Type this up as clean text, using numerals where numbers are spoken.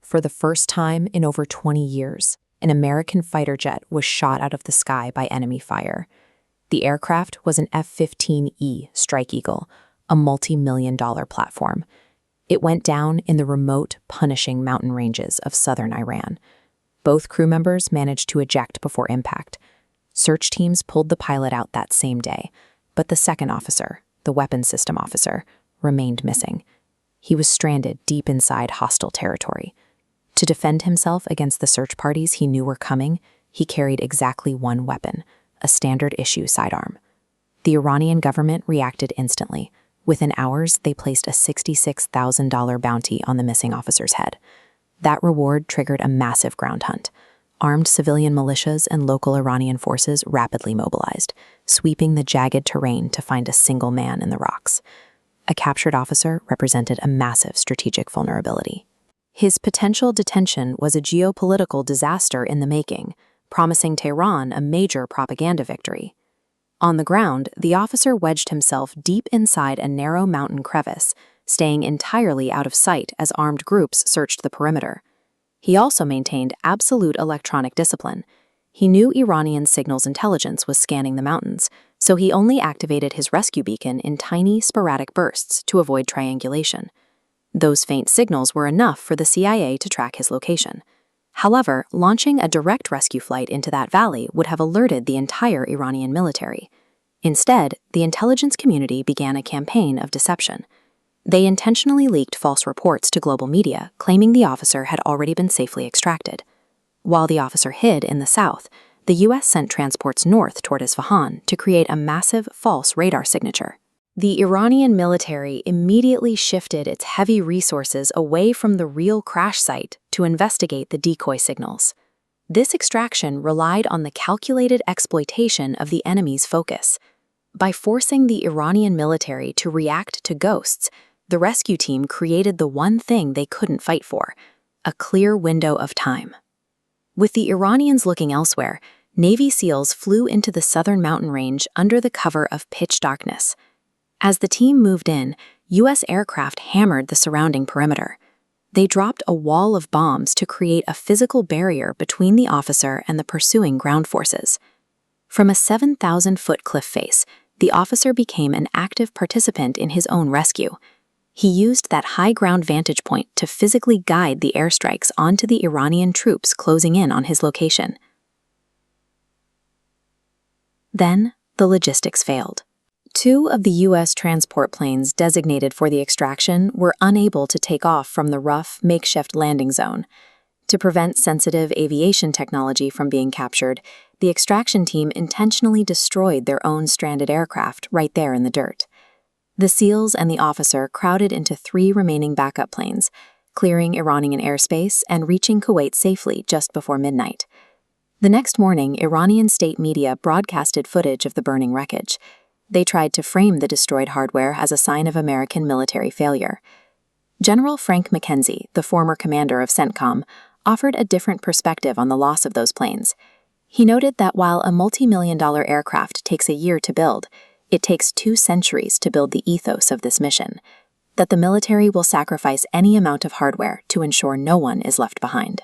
For the first time in over 20 years, an American fighter jet was shot out of the sky by enemy fire. The aircraft was an F-15E Strike Eagle, a multi-million-dollar platform. It went down in the remote, punishing mountain ranges of southern Iran. Both crew members managed to eject before impact. Search teams pulled the pilot out that same day, but the second officer, the weapons system officer, remained missing. He was stranded deep inside hostile territory. To defend himself against the search parties he knew were coming, he carried exactly one weapon, a standard-issue sidearm. The Iranian government reacted instantly. Within hours, they placed a $66,000 bounty on the missing officer's head. That reward triggered a massive ground hunt. Armed civilian militias and local Iranian forces rapidly mobilized, sweeping the jagged terrain to find a single man in the rocks. A captured officer represented a massive strategic vulnerability. His potential detention was a geopolitical disaster in the making, promising Tehran a major propaganda victory. On the ground, the officer wedged himself deep inside a narrow mountain crevice, staying entirely out of sight as armed groups searched the perimeter. He also maintained absolute electronic discipline. He knew Iranian signals intelligence was scanning the mountains, so he only activated his rescue beacon in tiny, sporadic bursts to avoid triangulation. Those faint signals were enough for the CIA to track his location. However, launching a direct rescue flight into that valley would have alerted the entire Iranian military. Instead, the intelligence community began a campaign of deception. They intentionally leaked false reports to global media, claiming the officer had already been safely extracted. While the officer hid in the south, the U.S. sent transports north toward Isfahan to create a massive false radar signature. The Iranian military immediately shifted its heavy resources away from the real crash site to investigate the decoy signals. This extraction relied on the calculated exploitation of the enemy's focus. By forcing the Iranian military to react to ghosts, the rescue team created the one thing they couldn't fight for: a clear window of time. With the Iranians looking elsewhere, Navy SEALs flew into the southern mountain range under the cover of pitch darkness. As the team moved in, U.S. aircraft hammered the surrounding perimeter. They dropped a wall of bombs to create a physical barrier between the officer and the pursuing ground forces. From a 7,000-foot cliff face, the officer became an active participant in his own rescue. He used that high ground vantage point to physically guide the airstrikes onto the Iranian troops closing in on his location. Then, the logistics failed. Two of the U.S. transport planes designated for the extraction were unable to take off from the rough, makeshift landing zone. To prevent sensitive aviation technology from being captured, the extraction team intentionally destroyed their own stranded aircraft right there in the dirt. The SEALs and the officer crowded into 3 remaining backup planes, clearing Iranian airspace and reaching Kuwait safely just before midnight. The next morning, Iranian state media broadcasted footage of the burning wreckage. They tried to frame the destroyed hardware as a sign of American military failure. General Frank McKenzie, the former commander of CENTCOM, offered a different perspective on the loss of those planes. He noted that while a multi-million-dollar aircraft takes a year to build, it takes 2 centuries to build the ethos of this mission, that the military will sacrifice any amount of hardware to ensure no one is left behind.